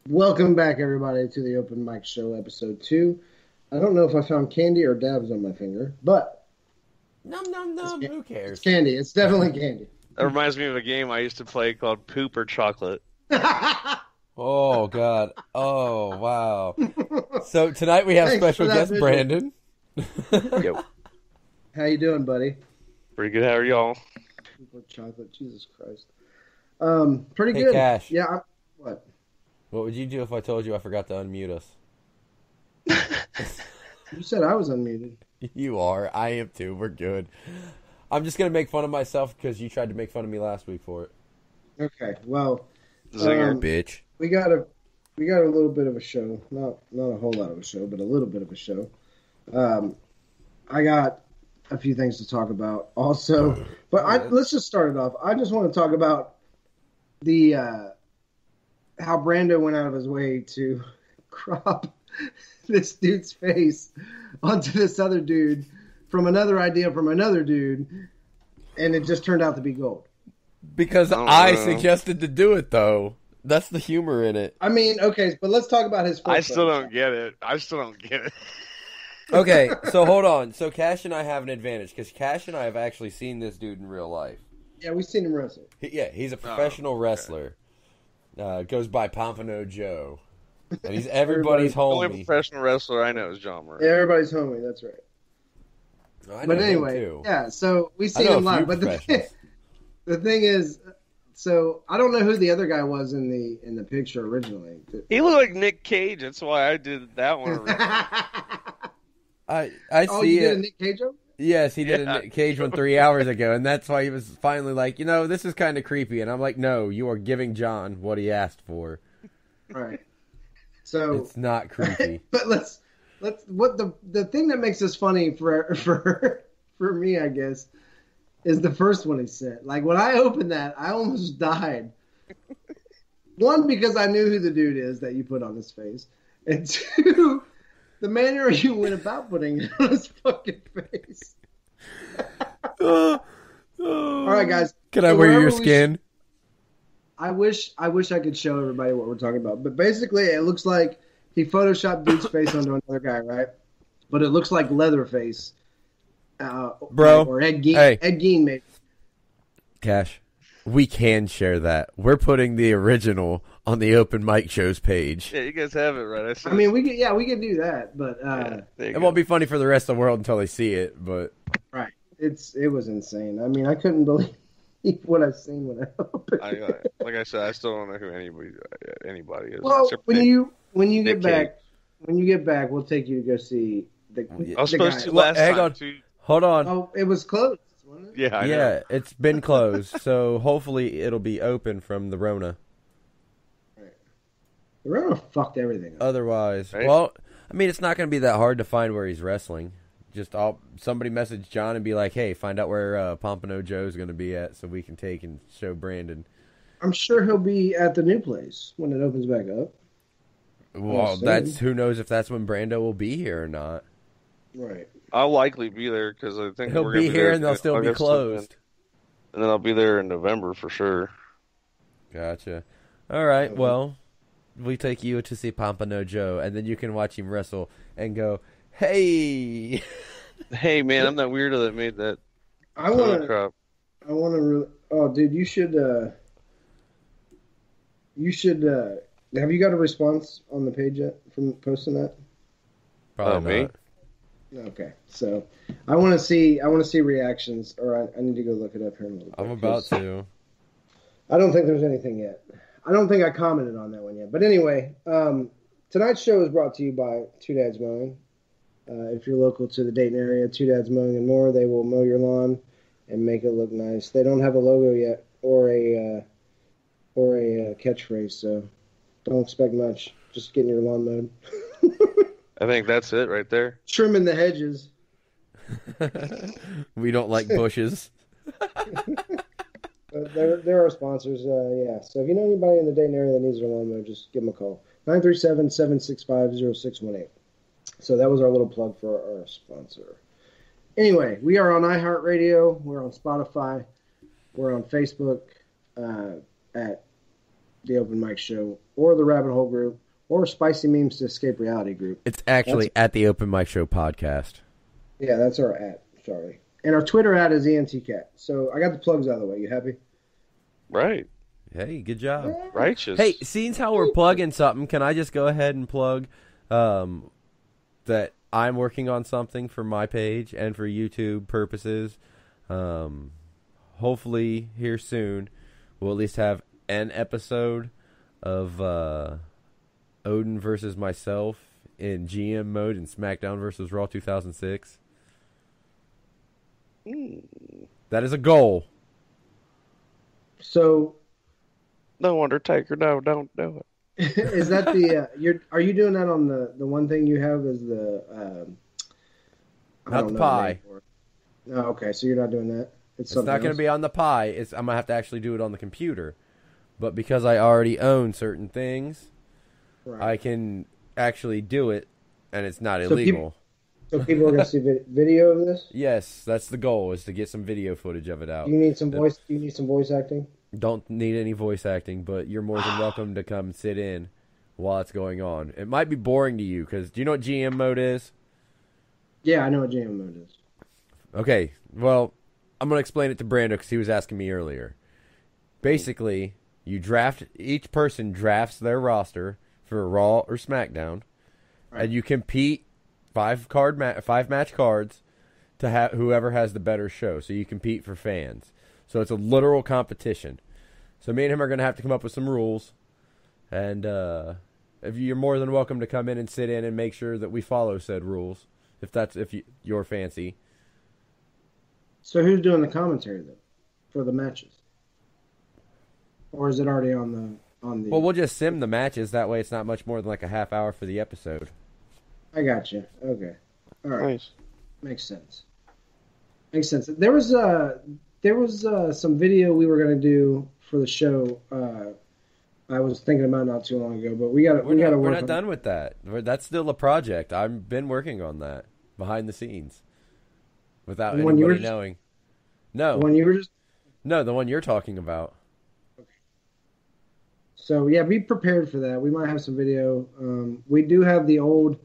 Welcome back, everybody, to the Open Mic Show, episode 2. I don't know if I found candy or dabs on my finger, but Num num num. Who it's cares? candy. It's definitely candy. That reminds me of a game I used to play called Poop or Chocolate. Oh God. Oh wow. So tonight we have Thanks special for that guest visual. Brandon. Yep. How you doing, buddy? Pretty good. How are y'all? Super chocolate, Jesus Christ. Pretty Hey good. Cash. Yeah. What? What would you do if I told you I forgot to unmute us? You said I was unmuted. You are. I am too. We're good. I'm just gonna make fun of myself because you tried to make fun of me last week for it. Okay. Well, Zinger. Bitch. we got a little bit of a show. Not a whole lot of a show, but a little bit of a show. I got a few things to talk about also, but let's just start it off. I just want to talk about the how Brando went out of his way to crop this dude's face onto this other dude from another idea from another dude, and it just turned out to be gold. Because Oh, I no. suggested to do it though. That's the humor in it. I mean, okay, but let's talk about his first I still Photoshop. don't get it. Okay, so hold on. So Cash and I have an advantage because Cash and I have actually seen this dude in real life. Yeah, we've seen him wrestle. He's a professional wrestler. Goes by Pompano Joe. And he's everybody's The only homie. professional wrestler I know is John Murray. Yeah, everybody's homie. That's right. I know But him, anyway, too. yeah. So we I seen know him a few live. But professionals. the thing is, so I don't know who the other guy was in the picture originally. He looked like Nick Cage. That's why I did that one. I Oh, see you did a it. Nick Cage joke? Yes, he did Yeah. a Nick Cage one 3 hours ago, and that's why he was finally like, this is kind of creepy. And I'm like, no, you are giving John what he asked for. Right. So, It's not creepy. but let's what the thing that makes this funny for me, I guess, is the first one he sent. Like when I opened that, I almost died. One, because I knew who the dude is that you put on his face, and two, the manner you went about putting it on his fucking face. All right, guys. Can I So wear your wherever we skin? I wish I could show everybody what we're talking about. But basically, it looks like he photoshopped dude's face onto another guy, right? But it looks like Leatherface, Bro, or Ed Gein. hey. Ed Gein made. Cash, we can share that. We're putting the original on the Open Mic Shows page. Yeah, you guys have it right. I mean, we can do that, but there you It go. won't be funny for the rest of the world until they see it, but right. It was insane. I mean, I couldn't believe what I've seen when I opened. Like I said, I still don't know who anybody is. Well, except when Nick. you get Nick back, we'll take you to go see the I was the supposed guy. to Well, last hang time on. too. hold on. Oh, it was closed, wasn't it? Yeah, I know. Yeah, it's been closed, so hopefully it'll be open from the Rona. The Rona fucked everything up. Otherwise, Right. well, I mean, it's not going to be that hard to find where he's wrestling. Just somebody message John and be like, "Hey, find out where Pompano Joe's going to be at, so we can take and show Brandon." I'm sure he'll be at the new place when it opens back up. Well, soon. that's who knows if that's when Brando will be here or not. Right. I'll likely be there because I think He'll we're gonna be here there and they'll in still be August, closed. and then I'll be there in November for sure. Gotcha. All right. Well, we take you to see Pompano Joe, and then you can watch him wrestle and go, "Hey." Hey man, I'm that weirdo that made that I photo want to. crop. I want to really. Oh, dude, you should. You should. Have you got a response on the page yet from posting that? Probably me? not. Okay, so I want to see. I want to see reactions, or I need to go look it up here in a little bit. I'm about to. I don't think there's anything yet. I don't think I commented on that one yet. But anyway, tonight's show is brought to you by Two Dads Mowing. If you're local to the Dayton area, Two Dads Mowing and More, they will mow your lawn and make it look nice. They don't have a logo yet or a catchphrase, so don't expect much. Just getting your lawn mowed. I think that's it right there. Trimming the hedges. We don't like bushes. They're our sponsors, yeah. So if you know anybody in the Dayton area that needs their lawn mowed, just give them a call. 937-765-0618. So that was our little plug for our sponsor. Anyway, we are on iHeartRadio. We're on Spotify. We're on Facebook at the Open Mic Show, or the Rabbit Hole group, or Spicy Memes to Escape Reality group. It's actually at the Open Mic Show podcast. Yeah, that's our @ sorry. And our Twitter @ is ENTCat. So I got the plugs out of the way. You happy? Right. Hey, good job. Righteous. Hey, seeing how we're plugging something, can I just go ahead and plug that I'm working on something for my page and for YouTube purposes. Hopefully here soon we'll at least have an episode of Odin versus myself in GM mode in SmackDown versus Raw 2006. That is a goal. So, No, Undertaker, no, don't do it. is that the are you doing that on the one thing you have as the Not the pie. Oh, okay, so you're not doing that. It's not going to be on the pie. I'm going to have to actually do it on the computer. But because I already own certain things, right, I can actually do it, and it's not illegal. So people are going to see video of this? Yes, that's the goal, is to get some video footage of it out. Do you need some voice acting? Don't need any voice acting, but you're more than welcome to come sit in while it's going on. It might be boring to you, because do you know what GM mode is? Yeah, I know what GM mode is. Okay, well, I'm going to explain it to Brando because he was asking me earlier. Basically, each person drafts their roster for Raw or SmackDown, right, and you compete 5 match cards to have whoever has the better show. So you compete for fans. So it's a literal competition. So me and him are going to have to come up with some rules, and if you're more than welcome to come in and sit in and make sure that we follow said rules, if you're fancy. So who's doing the commentary then for the matches? Or is it already on the? Well, we'll just sim the matches. That way, it's not much more than like a half hour for the episode. I got you. Okay, all right. Nice. Makes sense. There was some video we were going to do for the show. I was thinking about not too long ago, but we're not done with that. That's still a project. I've been working on that behind the scenes without anybody knowing. No, the one you're talking about. So, yeah, be prepared for that. We might have some video. We do have the old,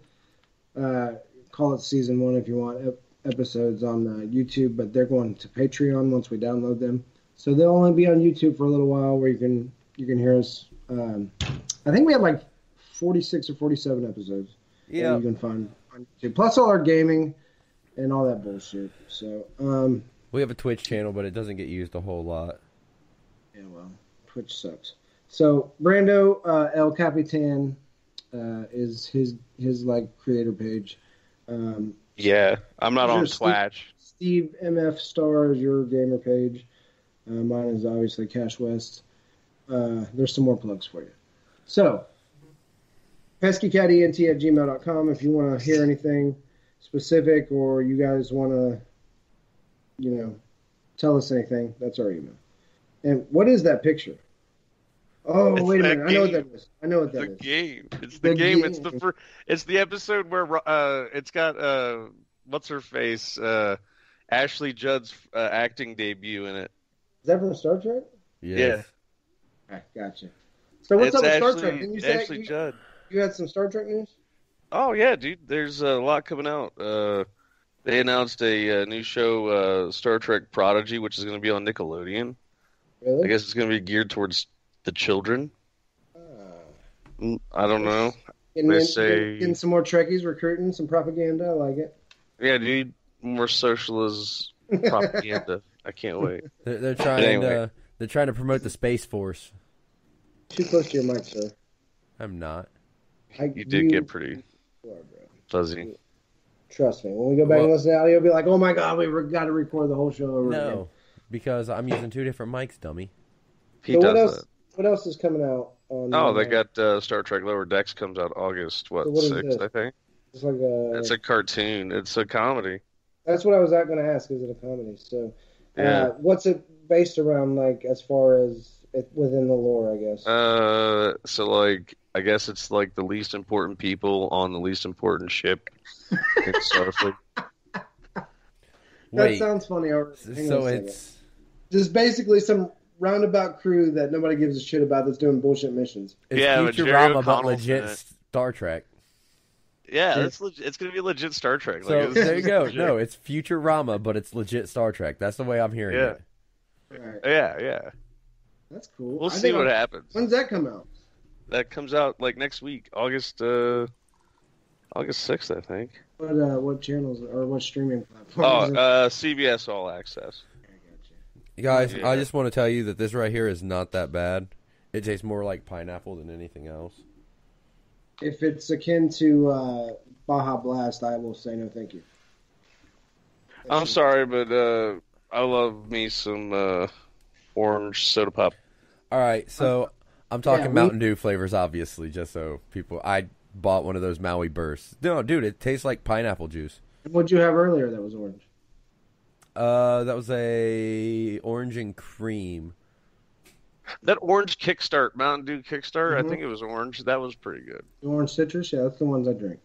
call it Season 1 if you want, episodes on YouTube, but they're going to Patreon once we download them. So they'll only be on YouTube for a little while where you can hear us. I think we have like 46 or 47 episodes that you can find on YouTube. Plus all our gaming and all that bullshit. So we have a Twitch channel, but it doesn't get used a whole lot. Yeah, well, Twitch sucks. So Brando El Capitan is his like creator page. Yeah, I'm not on Twitch. Steve MF Star is your gamer page. Mine is obviously Cash West. There's some more plugs for you. So, peskycatent@gmail.com if you want to hear anything specific or you guys want to, tell us anything. That's our email. And what is that picture? Oh, wait a minute. I know what that is. The game. It's the game. It's the episode where it's got what's her face? Ashley Judd's acting debut in it. Is that from Star Trek? Yes. Yeah. Right, gotcha. So what's up with Star Trek? Didn't you say Ashley Judd? You had some Star Trek news? Oh yeah, dude. There's a lot coming out. They announced a new show, Star Trek Prodigy, which is going to be on Nickelodeon. Really? I guess it's going to be geared towards the children. I don't know. Getting some more Trekkies, recruiting some propaganda. I like it. Yeah, dude. More socialist propaganda. I can't wait. They're trying to promote the Space Force. Too close to your mic, sir. I'm not. You did get pretty fuzzy. Trust me. When we go back and listen to audio, you'll be like, "Oh my god, we've got to record the whole show over again." No, because I'm using 2 different mics, dummy. What else is coming out? They got Star Trek Lower Decks comes out August 6th, I think. It's like it's a cartoon. It's a comedy. That's what I was going to ask. Is it a comedy? So, yeah. What's it based around? Like as far as within the lore, I guess. So like I guess it's like the least important people on the least important ship in Starfleet. That sounds funny. So it's just basically some roundabout crew that nobody gives a shit about that's doing bullshit missions. It's but Jerry Futurama, but O'Connell's in legit it. Star Trek. Yeah, it's going to be legit Star Trek. So there you go. No, it's Futurama, but it's legit Star Trek. That's the way I'm hearing it. Right. Yeah. That's cool. We'll see what happens. When's that come out? That comes out like next week, August 6th, I think. What channels or what streaming platforms? CBS All Access. You guys, I just want to tell you that this right here is not that bad. It tastes more like pineapple than anything else. If it's akin to Baja Blast, I will say no thank you. I'm sorry, but I love me some orange soda pop. All right, so I'm talking Mountain Dew flavors, obviously, just so people... I bought one of those Maui Bursts. No, dude, it tastes like pineapple juice. What'd you have earlier that was orange? That was a orange and cream. That orange Kickstart, Mountain Dew Kickstart, I think it was orange. That was pretty good. The orange citrus, yeah, that's the ones I drink.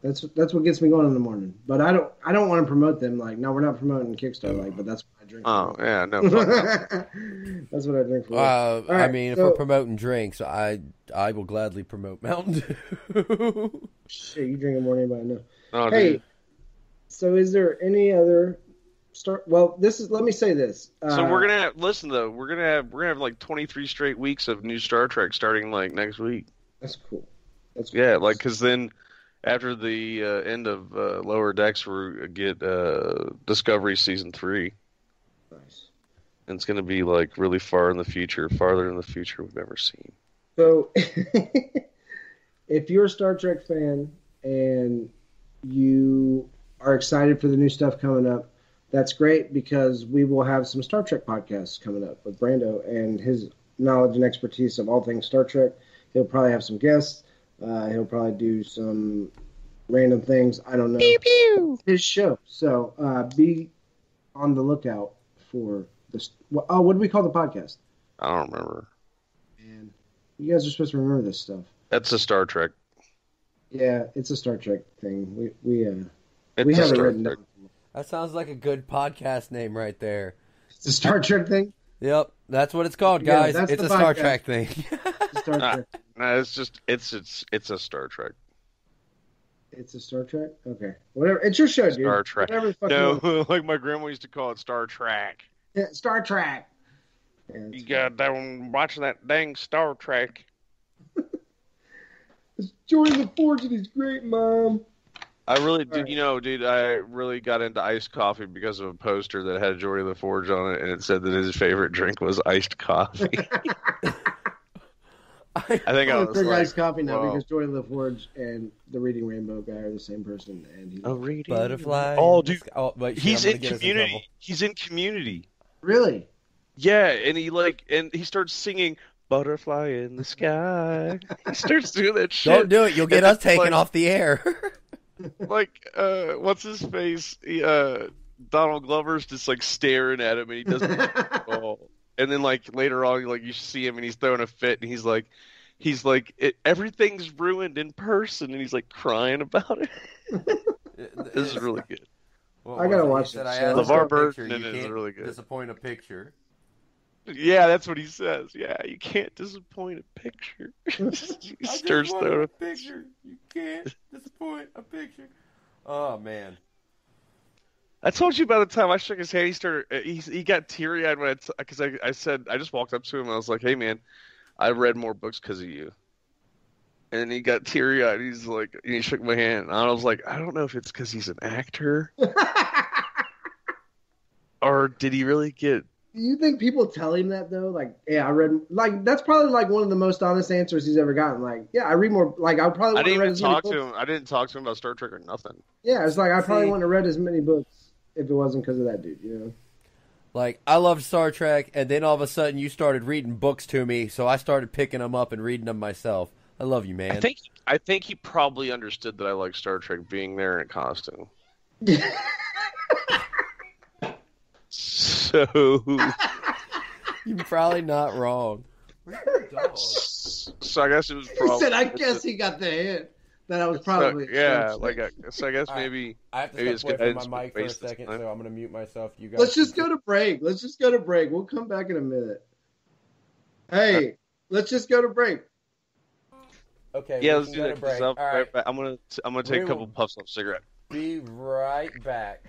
That's what gets me going in the morning. But I don't want to promote them. Like, no, we're not promoting Kickstart. But that's what I drink. Oh yeah, no. Fuck That's what I drink for. Right, I mean, if we're promoting drinks, I will gladly promote Mountain Dew. Shit, you drink it more than anybody I know. Oh, hey, dude. So is there any other start? Well, let me say this. So we're gonna have, listen though. We're gonna have like 23 straight weeks of new Star Trek starting like next week. That's cool. Yeah, like because then. After the end of Lower Decks, we get Discovery Season 3. Nice. And it's going to be like really far in the future, farther in the future we've ever seen. So, if you're a Star Trek fan and you are excited for the new stuff coming up, that's great because we will have some Star Trek podcasts coming up with Brando and his knowledge and expertise of all things Star Trek. He'll probably have some guests. He'll probably do some random things. I don't know. Pew, pew. His show. So be on the lookout for this. What do we call the podcast? I don't remember. Man, you guys are supposed to remember this stuff. That's a Star Trek. Yeah, it's a Star Trek thing. We have it written down. That sounds like a good podcast name right there. It's a Star Trek thing? Yep, that's what it's called, guys. Yeah, it's a Star Trek thing. Star Trek. No, it's a Star Trek. It's a Star Trek? Okay. Whatever. It's your show, dude. Star Trek. No, like my grandma used to call it Star Trek. Yeah, Star Trek. Yeah, you got that one watching that dang Star Trek. It's Joy the Forge and he's great, Mom. I really did, dude, I really got into iced coffee because of a poster that had Jordy LaForge on it, and it said that his favorite drink was iced coffee. I think I was drink like, iced coffee now because Joy LaForge and the Reading Rainbow guy are the same person, and he's reading butterfly. Oh, dude, wait, he's in Community. He's in Community. Really? Yeah, and he starts singing "Butterfly in the Sky." He starts doing that shit. Don't do it. You'll get us taken off the air. Like, what's his face? Donald Glover's just like staring at him, and he doesn't. And then like later on, like you see him, and he's throwing a fit, and he's like, everything's ruined in person, and he's like crying about it. This is really good. I gotta watch that. LeVar Burton is really good. Disappoint a picture. Yeah, that's what he says. Yeah, you can't disappoint a picture. He starts throwing a picture. You can't disappoint a picture. Oh man. I told you by the time I shook his hand, he got teary-eyed when because I said, I just walked up to him and I was like, hey man, I read more books because of you. And he got teary-eyed. He's like, and he shook my hand. And I was like, I don't know if it's because he's an actor. Or did he really get... Do you think people tell him that though? Like, yeah, I read. Like, that's probably like one of the most honest answers he's ever gotten. Like, yeah, I read more. Like, I probably. I didn't even talk to him. I didn't talk to him about Star Trek or nothing. Yeah, it's like I probably wouldn't have read as many books if it wasn't because of that dude. You know. Like, I loved Star Trek, and then all of a sudden you started reading books to me, so I started picking them up and reading them myself. I love you, man. I think he probably understood that I like Star Trek being there in a costume. So. You're probably not wrong. So I guess it was probably... He said, I guess he got the hint. that I was probably so I guess All right. maybe I have to maybe step it's away good. from my mic for a second, so I'm going to mute myself. You guys. Let's just go to break. We'll come back in a minute. Hey, let's just go to break. Okay, Yeah, we let's can do go that. to break. All All right, right, I'm gonna take a couple puffs off cigarette. be right back.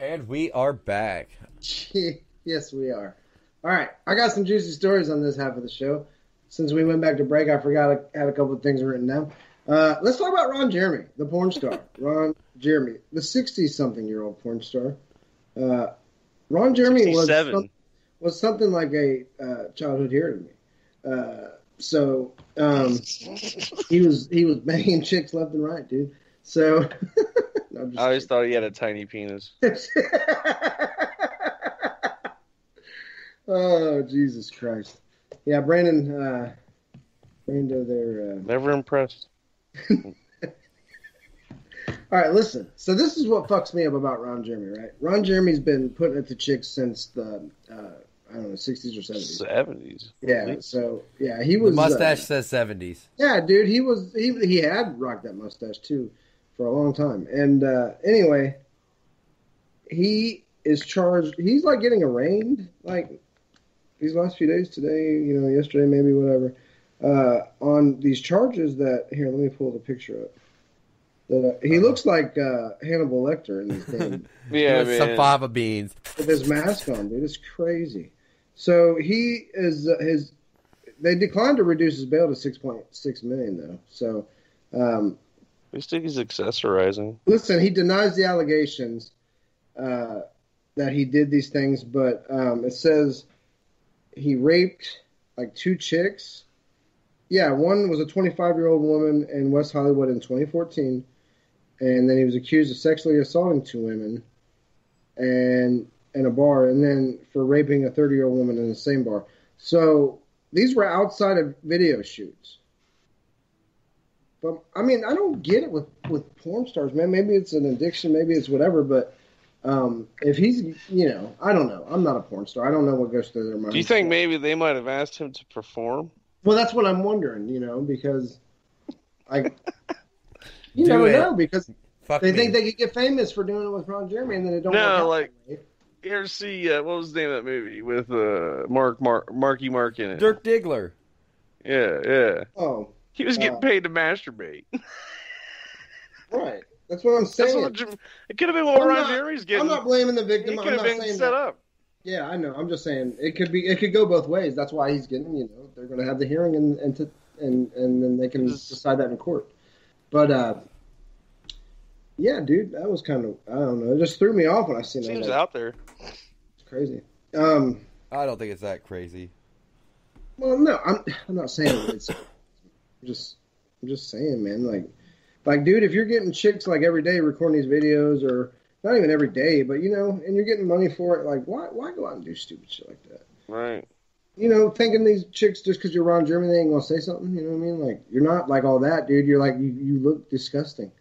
And we are back. Yes, we are. All right, I got some juicy stories on this half of the show. Since we went back to break, I forgot I had a couple of things written down. Let's talk about Ron Jeremy, the porn star. Ron Jeremy, the 60-something-year-old porn star. Ron Jeremy was something like a childhood hero to me. So he was banging chicks left and right, dude. So no, I always thought he had a tiny penis. Oh, Jesus Christ! Yeah, Brando there. Never impressed. All right, listen. So this is what fucks me up about Ron Jeremy, right? Ron Jeremy's been putting it to chicks since the I don't know, 60s or 70s. 70s. Yeah. So yeah, he was. The mustache says 70s. Yeah, dude, he had rocked that mustache too for a long time. And anyway, he is charged. He's like getting arraigned, like these last few days, today, yesterday, maybe, whatever, on these charges that. Here, let me pull the picture up. He looks like Hannibal Lecter in this game. Yeah, man. Some fava beans With his mask on, dude. It's crazy. So he is they declined to reduce his bail to $6.6 million, though. So I just think he's accessorizing. listen, he denies the allegations that he did these things, but it says he raped like 2 chicks. Yeah, one was a 25-year-old woman in West Hollywood in 2014. And then he was accused of sexually assaulting 2 women in a bar, and then for raping a 30-year-old woman in the same bar. So these were outside of video shoots. But, I mean, I don't get it with porn stars, man. Maybe it's an addiction, maybe it's whatever, but if he's, I don't know. I'm not a porn star. I don't know what goes through their mind. Do you think maybe they might have asked him to perform? Well, that's what I'm wondering, because you never know, because they think they could get famous for doing it with Ron Jeremy, and then it don't work out. Like, you ever see, what was the name of that movie with Marky Mark in it? Dirk Diggler. Yeah. Oh. He was getting paid to masturbate. Right. That's what I'm saying. It could have been what Ron Jeremy's getting. I'm not blaming the victim. It could have been set up. Yeah, I know. I'm just saying it could go both ways. That's why he's getting, they're going to have the hearing and then they can decide that in court. But yeah, dude, that was kind of, I don't know, it just threw me off when I seen that. Seems out there. It's crazy. I don't think it's that crazy. Well, no, I'm not saying it's. I'm just saying, man. Like, dude, if you're getting chicks like every day recording these videos, or not even every day, but and you're getting money for it, like, why go out and do stupid shit like that? Right. Thinking these chicks just because you're Ron Jeremy, they ain't gonna say something. You know what I mean? Like, you're not like all that, dude. You're like you look disgusting.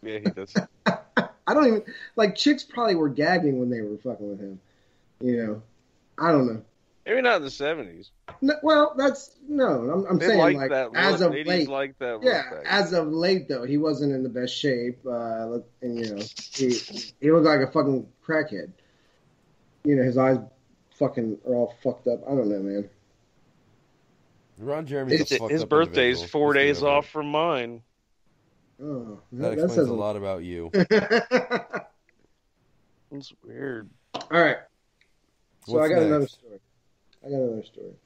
Yeah, he does. I don't even like chicks. Probably were gagging when they were fucking with him. I don't know. Maybe not in the 70s. No, well, I'm saying like that as look. of late. Like that Yeah, as of late though, he wasn't in the best shape, and he looked like a fucking crackhead. His eyes fucking are all fucked up. I don't know, man. Ron Jeremy's his birthday's 4 days off from mine. Oh, that explains a lot about you. It's weird. All right. So What's I got next? another story.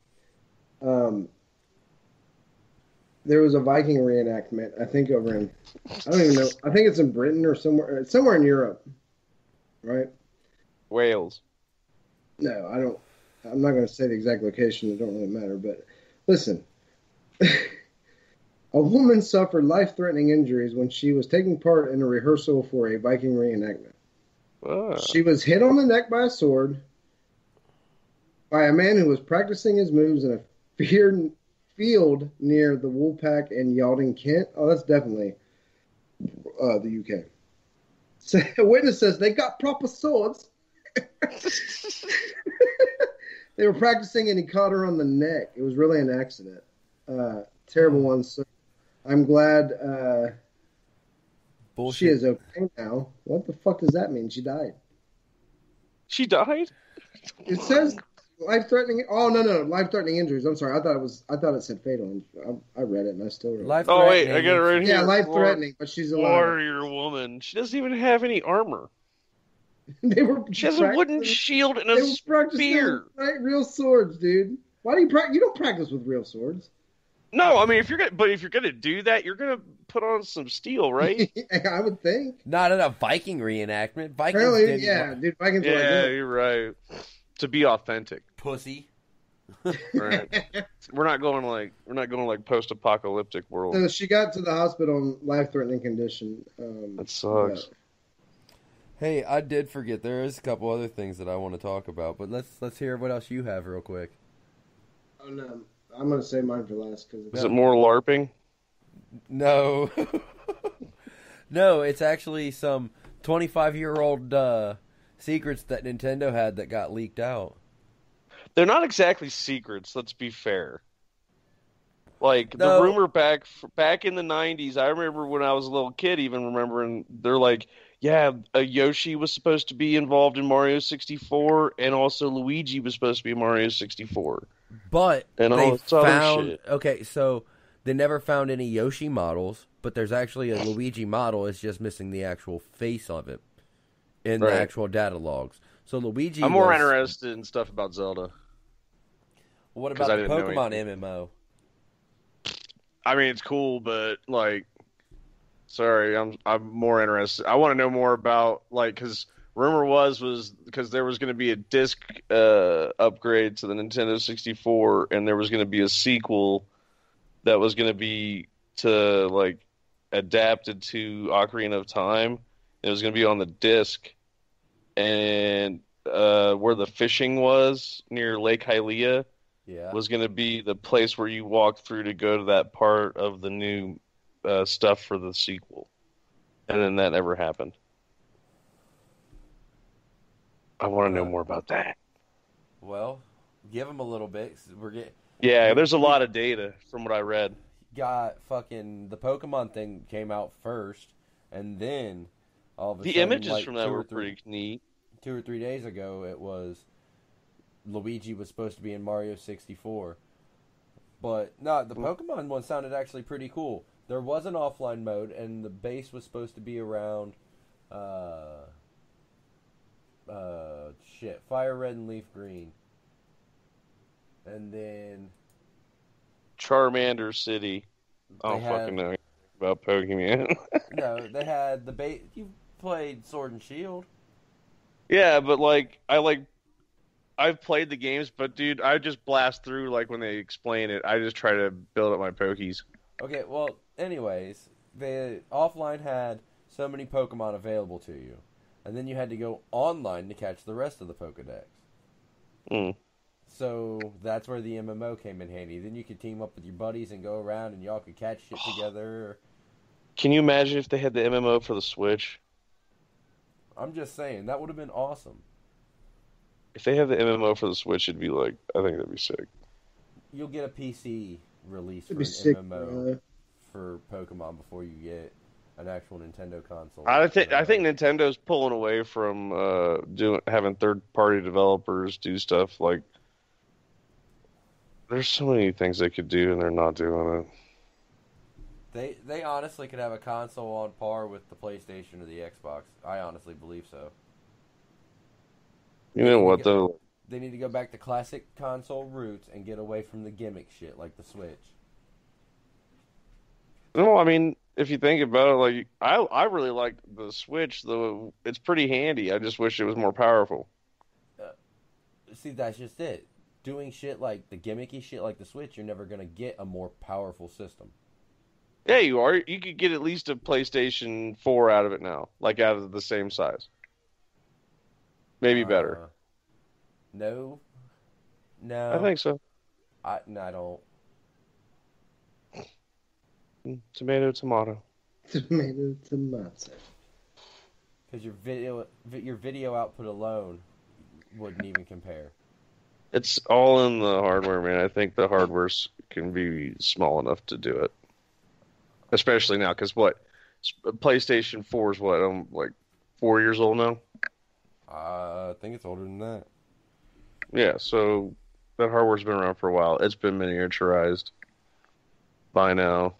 There was a Viking reenactment, I think over in, I don't even know, I think it's in Britain or somewhere in Europe, right? Wales. No, I'm not going to say the exact location, it don't really matter, but listen. A woman suffered life-threatening injuries when she was taking part in a rehearsal for a Viking reenactment. She was hit on the neck by a sword by a man who was practicing his moves in a field near the Woolpack in Yalding, Kent. Oh, that's definitely the UK. So a witness says they got proper swords. They were practicing and he caught her on the neck. It was really an accident. Terrible one. So I'm glad Bullshit. She is okay now. What the fuck does that mean? She died. She died? It says life-threatening. Oh no, life-threatening injuries. I'm sorry. I thought it said fatal. I read it and I still read it. Life Oh wait, threatening. I got it right here. Yeah, life-threatening, but she's alive. Warrior woman. She doesn't even have any armor. They were. She has a wooden shield and a They were practicing spear. real swords, dude. Why do you practice? You don't practice with real swords. No, I mean if you're gonna do that, you're gonna put on some steel, right? I would think. Not in a Viking reenactment. Vikings Apparently, didn't. yeah, dude. Vikings were Yeah, like you're right. To be authentic, Pussy. right? we're not going like post-apocalyptic world. So she got to the hospital in life-threatening condition. That sucks. Yeah. Hey, I did forget. There is a couple other things that I want to talk about, but let's hear what else you have real quick. Oh no, I'm gonna save mine for last because Is it more LARPing? No. No, it's actually some 25-year-old secrets that Nintendo had that got leaked out. They're not exactly secrets. Let's be fair. Like No. the rumor back in the 90s, I remember when I was a little kid, even remembering they're like, yeah, Yoshi was supposed to be involved in Mario 64, and also Luigi was supposed to be in Mario 64. But And they all this other found shit. okay, so they never found any Yoshi models, but there's actually a Luigi model. It's just missing the actual face of it in the Right. actual data logs. So Luigi. I'm more was- interested in stuff about Zelda. What 'cause about I the didn't know Pokemon anything. MMO? I mean, it's cool, but like, sorry, I'm more interested. I want to know more about like because rumor was because there was going to be a disc upgrade to the Nintendo 64, and there was going to be a sequel that was going to be to like adapted to Ocarina of Time. It was going to be on the disc, and where the fishing was near Lake Hylia Yeah. was going to be the place where you walk through to go to that part of the new stuff for the sequel. And then that never happened. I want to know more about that. Well, give them a little bit. 'Cause we're getting Yeah, there's a lot of data from what I read. got fucking the Pokemon thing came out first, and then all of a The sudden, images like from that were pretty neat. 2 or 3 days ago, it was Luigi was supposed to be in Mario 64. But no, the Pokemon one sounded actually pretty cool. There was an offline mode, and the base was supposed to be around, Fire Red and Leaf Green. And then Charmander City. I don't They had- fucking know anything about Pokemon. no, they had the base. You played Sword and Shield. Yeah, but like I've played the games, but dude, I just blast through like when they explain it. I just try to build up my Pokies. Okay, well, anyways, the offline had so many Pokemon available to you, and then you had to go online to catch the rest of the Pokedex. Mm. So that's where the MMO came in handy. Then you could team up with your buddies and go around, and y'all could catch shit together. Can you imagine if they had the MMO for the Switch? I'm just saying, that would have been awesome. If they had the MMO for the Switch, it'd be like, I think that'd be sick. You'll get a PC release for it'd be an sick. MMO for Pokemon before you get an actual Nintendo console. I think Nintendo's pulling away from having third-party developers do stuff. Like, there's so many things they could do, and they're not doing it. They honestly could have a console on par with the PlayStation or the Xbox. I honestly believe so. You know what though? They need to go back to classic console roots and get away from the gimmick shit like the Switch. No, I mean, if you think about it, like I really like the Switch, though it's pretty handy. I just wish it was more powerful. See, that's just it. Doing shit like the gimmicky shit like the Switch, you're never gonna get a more powerful system. Yeah, you are. You could get at least a PlayStation 4 out of it now, like out of the same size. Maybe better. No. I think so. I don't. Tomato, tomato. Tomato. Because your video output alone wouldn't even compare. It's all in the hardware, man. I think the hardware can be small enough to do it. Especially now, because PlayStation 4 is what? I'm like 4 years old now. I think it's older than that. Yeah, so that hardware's been around for a while. It's been miniaturized by now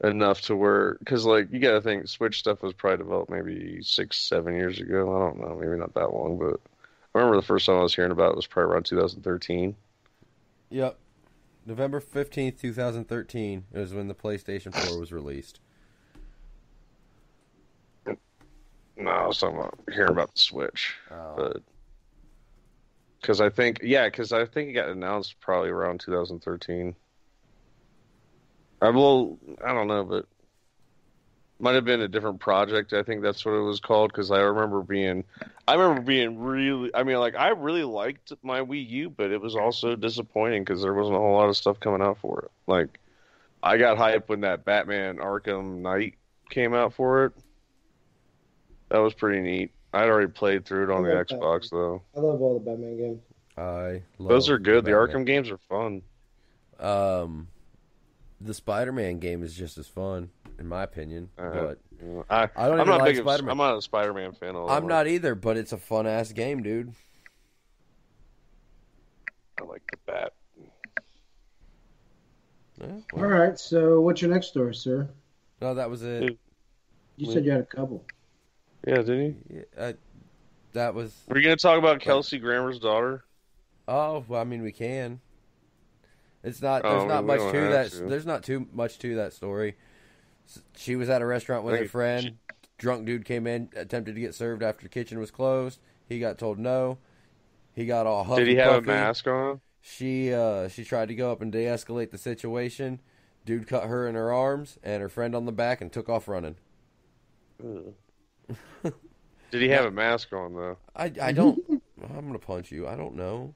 enough to where, because like you got to think Switch stuff was probably developed maybe 6, 7 years ago. I don't know, maybe not that long, but I remember the first time I was hearing about it was probably around 2013. Yep. November 15th, 2013 is when the PlayStation 4 was released. No, I was talking about hearing about the Switch. Oh. But because I think it got announced probably around 2013. I don't know, but might have been a different project. I think that's what it was called, because I remember being really, I mean, like, I really liked my Wii U, but it was also disappointing because there wasn't a whole lot of stuff coming out for it. Like, I got hyped when that Batman Arkham Knight came out for it. That was pretty neat. I'd already played through it on the Xbox, though. I love all the Batman games. Those are good. The Arkham games are fun. The Spider-Man game is just as fun, in my opinion. But I'm not a Spider-Man fan. I'm not either, but it's a fun-ass game, dude. I like the Bat. Yeah, well. All right, so what's your next story, sir? No, that was it. You said you had a couple. Yeah, didn't you? Yeah, that was... Were you going to talk about Kelsey Grammer's daughter? Oh, well, I mean, we can. It's not. There's not much to that. There's not too much to that story. She was at a restaurant with a friend. Drunk dude came in, attempted to get served after the kitchen was closed. He got told no. He got all huffy. Did he have a mask on? She tried to go up and de-escalate the situation. Dude cut her in her arms and her friend on the back and took off running. Did he have a mask on though? I don't. I'm gonna punch you. I don't know.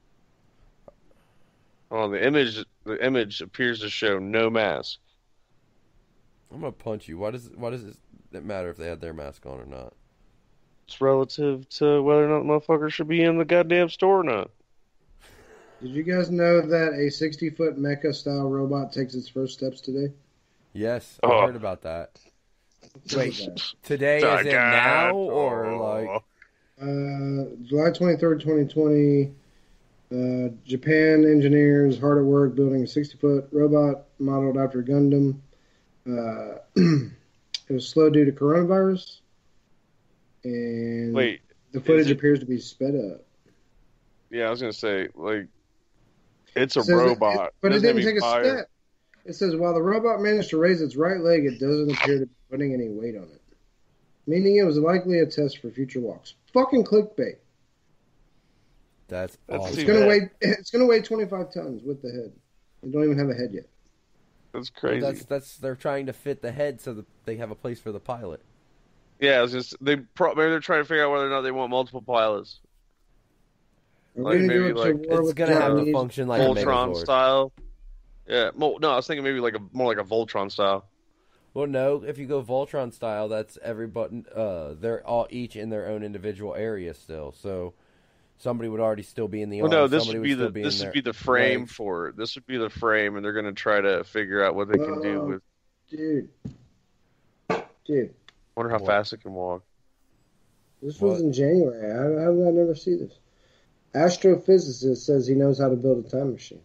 Oh, the image appears to show no mask. I'm gonna punch you. Why does it matter if they had their mask on or not? It's relative to whether or not motherfuckers should be in the goddamn store or not. Did you guys know that a 60-foot mecha-style robot takes its first steps today? Yes, I heard about that. Wait, today is it now or like? July 23rd, 2020. Japan engineers hard at work building a 60-foot robot modeled after Gundam. It was slow due to coronavirus, and the footage appears to be sped up. Yeah, I was gonna say, like, it's a robot, but it didn't take a step. It says while the robot managed to raise its right leg, it doesn't appear to be putting any weight on it, meaning it was likely a test for future walks. Fucking clickbait. That's awesome. It's gonna weigh 25 tons with the head. They don't even have a head yet. That's crazy. That's they're trying to fit the head so that they have a place for the pilot. Yeah, maybe they're trying to figure out whether or not they want multiple pilots. Like maybe it's gonna have to function like Voltron a Megazord style. Yeah, no, I was thinking maybe more like a Voltron style. Well, no, if you go Voltron style, that's every button. They're all each in their own individual area still. So somebody would already still be in the arm. Well, no, this would be the frame legs. For it. This would be the frame, and they're going to try to figure out what they can do with. Dude. Wonder how fast it can walk. This was in January. How did I never see this? Astrophysicist says he knows how to build a time machine.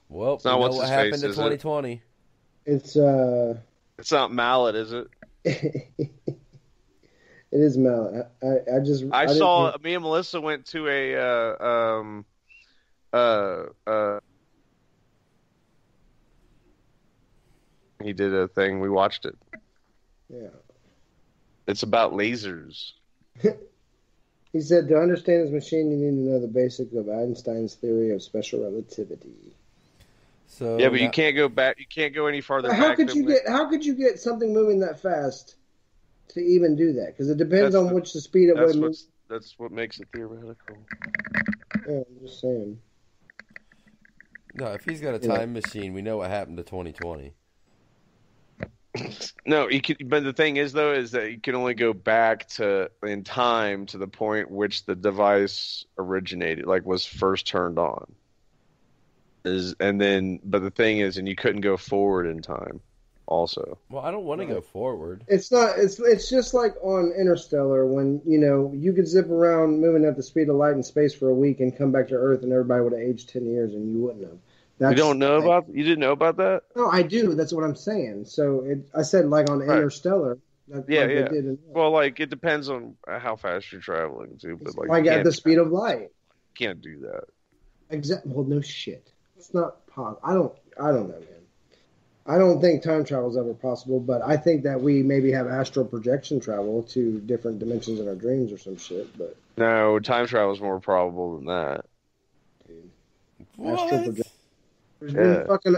Well, it's not what happened in 2020. It's not Mallet, is it? It is Mallet. I saw. Me and Melissa went to he did a thing. We watched it. Yeah. It's about lasers. He said to understand his machine, you need to know the basics of Einstein's theory of special relativity. So yeah, but you can't go back. You can't go any farther back. How could you get something moving that fast to even do that? Because it depends on the speed at which it moves. That's what makes it theoretical. Yeah, I'm just saying. No, if he's got a time machine, we know what happened to 2020. No, but the thing is, though, is that you can only go back in time to the point which the device originated, like was first turned on. But the thing is, and you couldn't go forward in time. also. Well, I don't want to go forward. It's not. It's just like on Interstellar when you could zip around moving at the speed of light in space for a week and come back to Earth and everybody would have aged 10 years and you wouldn't have. You don't know about? You didn't know about that? No, I do. That's what I'm saying. So I said like on Interstellar. Yeah, like yeah. They did Well, like it depends on how fast you're traveling too, but like at the speed of light. Can't do that. Exactly. Well, no shit. It's not possible. I don't know, man. I don't think time travel is ever possible, but I think that we maybe have astral projection travel to different dimensions in our dreams or some shit. But no, time travel is more probable than that. What? Astral projection. There's been fucking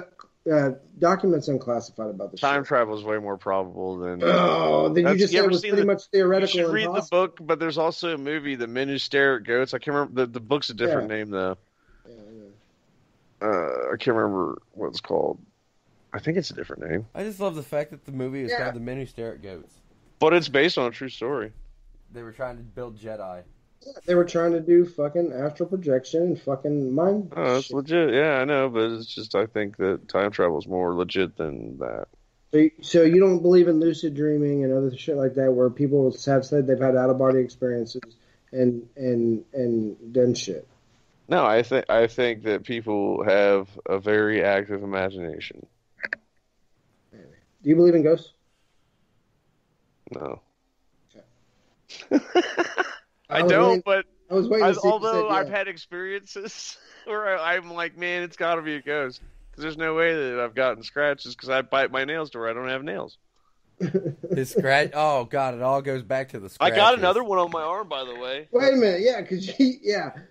documents unclassified about this. Time shit. travel is way more probable than. Oh, then you just said it was pretty much theoretical. You should read the book, but there's also a movie, The Men Who Stare at Goats. I can't remember the book's a different name though. I can't remember what it's called. I think it's a different name. I just love the fact that the movie is called The Men Who Stare at Goats. But it's based on a true story. They were trying to build Jedi. Yeah, they were trying to do fucking astral projection and fucking mind. Oh, that's legit. Yeah, I know, but it's just I think that time travel is more legit than that. So you don't believe in lucid dreaming and other shit like that, where people have said they've had out of body experiences and done shit. No, I think that people have a very active imagination. Do you believe in ghosts? No. Okay. I don't, but I was waiting. Although I've had experiences where I'm like, man, it's got to be a ghost. Because there's no way that I've gotten scratches because I bite my nails to where I don't have nails. His scratch. Oh God, it all goes back to the scratches. I got another one on my arm, by the way. Wait a minute, yeah, because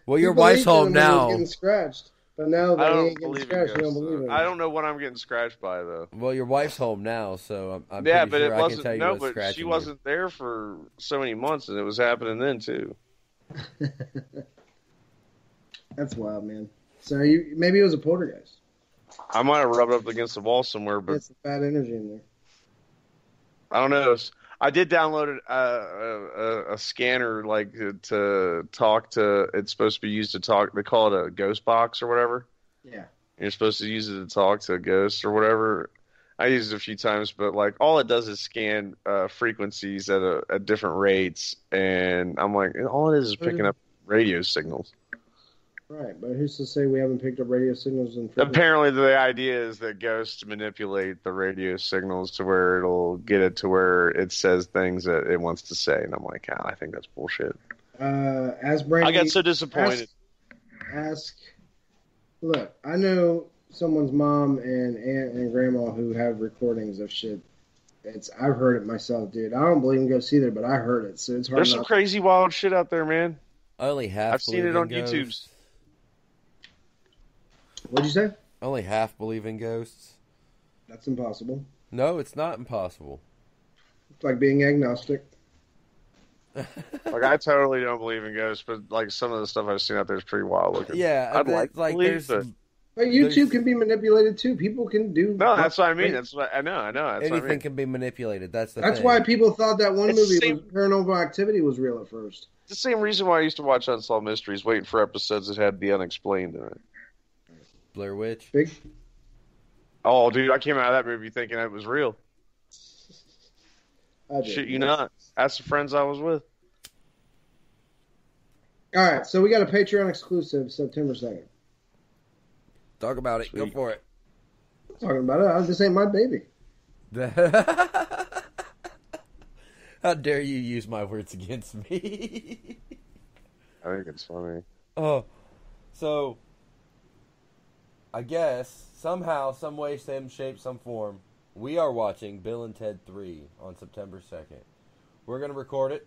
Well, your wife's home now. Getting scratched, but now that he ain't getting scratched, you don't believe it. I don't know what I'm getting scratched by though. Well, your wife's home now, so I'm yeah, pretty but sure it I wasn't. can tell you No, what's but scratching she wasn't there for so many months, and it was happening then too. That's wild, man. So maybe it was a poltergeist. I might have rubbed up against the wall somewhere, but it's bad energy in there. I don't know. I did download a scanner like to talk to. It's supposed to be used to talk. They call it a ghost box or whatever. Yeah. You're supposed to use it to talk to ghosts or whatever. I used it a few times, but like all it does is scan frequencies at different rates, and I'm like, all it is picking up radio signals. Right, but who's to say we haven't picked up radio signals? Apparently, the idea is that ghosts manipulate the radio signals to where it'll get it to where it says things that it wants to say, and I'm like, I think that's bullshit. As Brandy, I got so disappointed. Look, I know someone's mom and aunt and grandma who have recordings of shit. I've heard it myself, dude. I don't believe in ghosts either, but I heard it, so it's hard. There's some crazy wild shit out there, man. I've seen it on YouTube. What'd you say? Only half believe in ghosts. That's impossible. No, it's not impossible. It's like being agnostic. Like, I totally don't believe in ghosts, but like some of the stuff I've seen out there is pretty wild looking. Yeah, I'd like to believe it. But YouTube can be manipulated too. People can do. No, that's what I mean. That's what I know. That's anything what I mean. can be manipulated. That's That's why people thought that one movie, Paranormal Activity, was real at first. It's the same reason why I used to watch Unsolved Mysteries, waiting for episodes that had the unexplained in it. Blair Witch. Big. Oh, dude, I came out of that movie thinking it was real. Shit, you not. That's the friends I was with. All right, so we got a Patreon exclusive September 2nd. Talk about it. Sweet. Go for it. I'm talking about it. This ain't my baby. How dare you use my words against me? I think it's funny. Oh, so I guess somehow, some way, some shape, some form, we are watching Bill and Ted 3 on September 2nd. We're going to record it.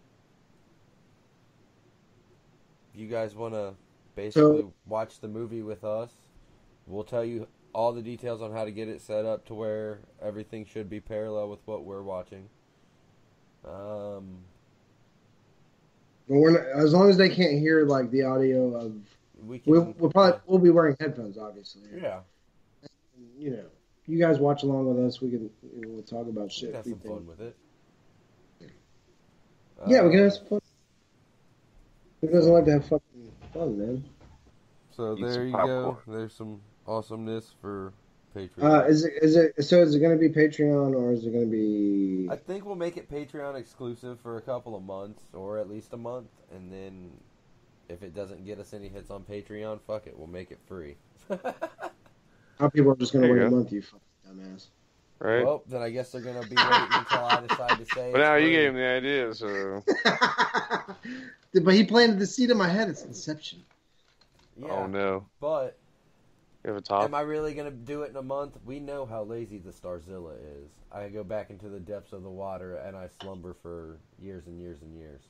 If you guys want to basically watch the movie with us, we'll tell you all the details on how to get it set up to where everything should be parallel with what we're watching. But as long as they can't hear like the audio of, we'll be wearing headphones, obviously. Yeah. You know, you guys watch along with us. We'll talk about shit. Have some fun with it. Yeah, we can have some fun. Who doesn't like to have fucking fun, man? So there you go. There's some awesomeness for Patreon. Is it going to be Patreon or is it going to be? I think we'll make it Patreon exclusive for a couple of months, or at least a month, and then if it doesn't get us any hits on Patreon, fuck it, we'll make it free. How people are just going to wait a month, you fucking dumbass. Right. Well, then I guess they're going to be waiting until I decide to say. But now you gave him the idea, so. But he planted the seed in my head. It's Inception. Yeah, Oh no. But You have a top. am I really going to do it in a month? We know how lazy the Starzilla is. I go back into the depths of the water and I slumber for years and years and years.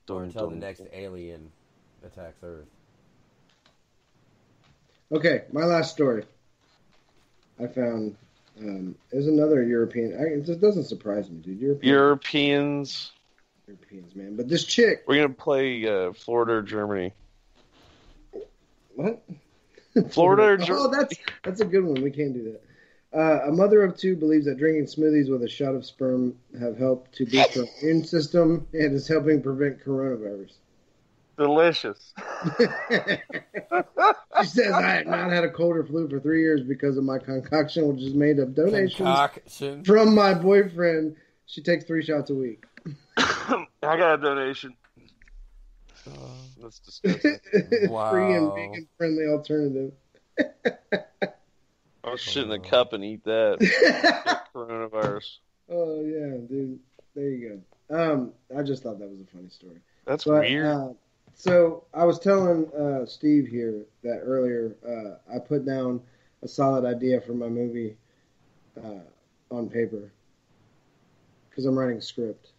Or until the next alien attacks Earth. Okay, my last story. I found there's another European. It just doesn't surprise me, dude. Europeans, man. But this chick. We're gonna play Florida or Germany. What? Florida or Germany? Oh, that's a good one. We can't do that. A mother of two believes that drinking smoothies with a shot of sperm have helped to boost her immune system and is helping prevent coronavirus. Delicious. She says, I have not had a cold or flu for 3 years because of my concoction, which is made of donations from my boyfriend. She takes 3 shots a week. I got a donation. That's disgusting. Wow. Free and vegan-friendly alternative. I'll shit in a cup and eat that. Coronavirus. Oh, yeah, dude. There you go. I just thought that was a funny story. That's weird. So I was telling Steve here that earlier I put down a solid idea for my movie on paper because I'm writing a script.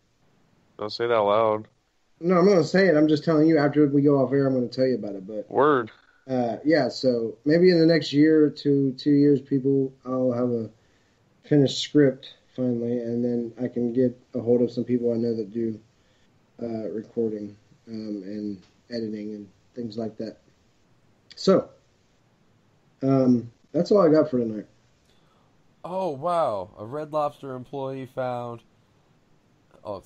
Don't say that out loud. No, I'm going to say it. I'm just telling you after we go off air, I'm going to tell you about it. But Word. Yeah, so maybe in the next year or 2 years, I'll have a finished script finally, and then I can get a hold of some people I know that do recording and editing and things like that. So, that's all I got for tonight. Oh, wow. A Red Lobster employee found a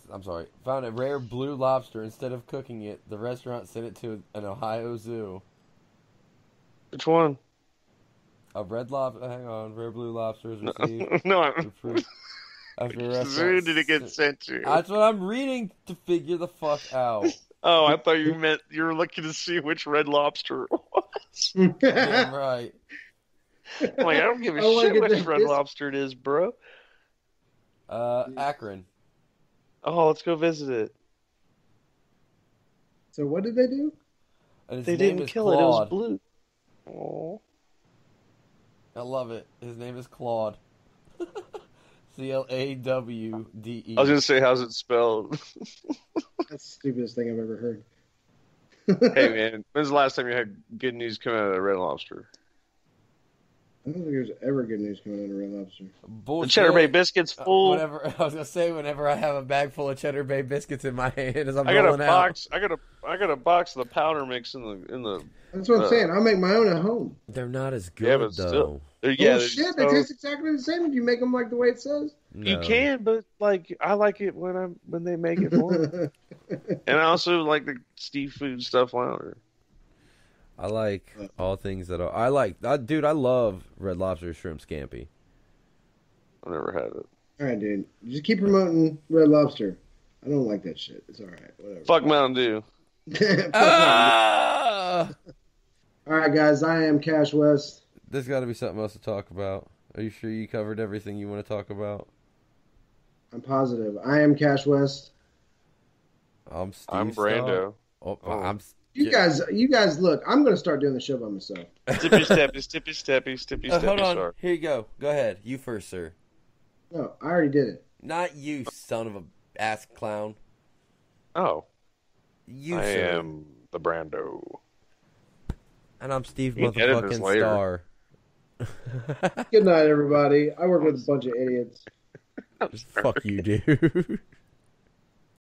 rare blue lobster. Instead of cooking it, the restaurant sent it to an Ohio zoo. Which one? A red lobster. Hang on. Rare blue lobster is received. No. Which zoo did it get sent to? That's what I'm reading to figure the fuck out. Oh, I thought you meant you were looking to see which Red Lobster it was. Damn right. I'm like, I don't give a shit which Red Lobster it is, bro. Akron. Oh, let's go visit it. So what did they do? They didn't kill it. It was blue. Oh. I love it. His name is Claude. Clawde. I was going to say, how's it spelled? That's the stupidest thing I've ever heard. Hey, man, when's the last time you had good news come out of the Red Lobster? I don't think there's ever good news coming out of Red Lobster. Bullshit. The Cheddar Bay biscuits full. Whenever I have a bag full of Cheddar Bay biscuits in my hand as I'm I got rolling a box. I got a box of the powder mix in the. That's what I'm saying. I'll make my own at home. They're not as good, but though. still, Shit, they taste exactly the same if you make them like the way it says. No. You can, but like I like it when they make it for me. And I also like the seafood stuff louder. I like all things that are. I love Red Lobster shrimp scampi. I've never had it. All right, dude. Just keep promoting Red Lobster. I don't like that shit. It's all right. Whatever. Fuck Mountain Dew. All right, guys. I am Cash West. There's got to be something else to talk about. Are you sure you covered everything you want to talk about? I'm positive. I am Cash West. I'm Steve. I'm Brando. I'm. You guys, look. I'm going to start doing the show by myself. Stippy. Hold on. Sorry. Here you go. Go ahead. You first, sir. No, I already did it. Not you, son of a ass clown. Oh. You, I sir. am the Brando. And I'm Steve You can edit this motherfucking later. Star. Good night, everybody. I work with a bunch of idiots. Fuck you, dude.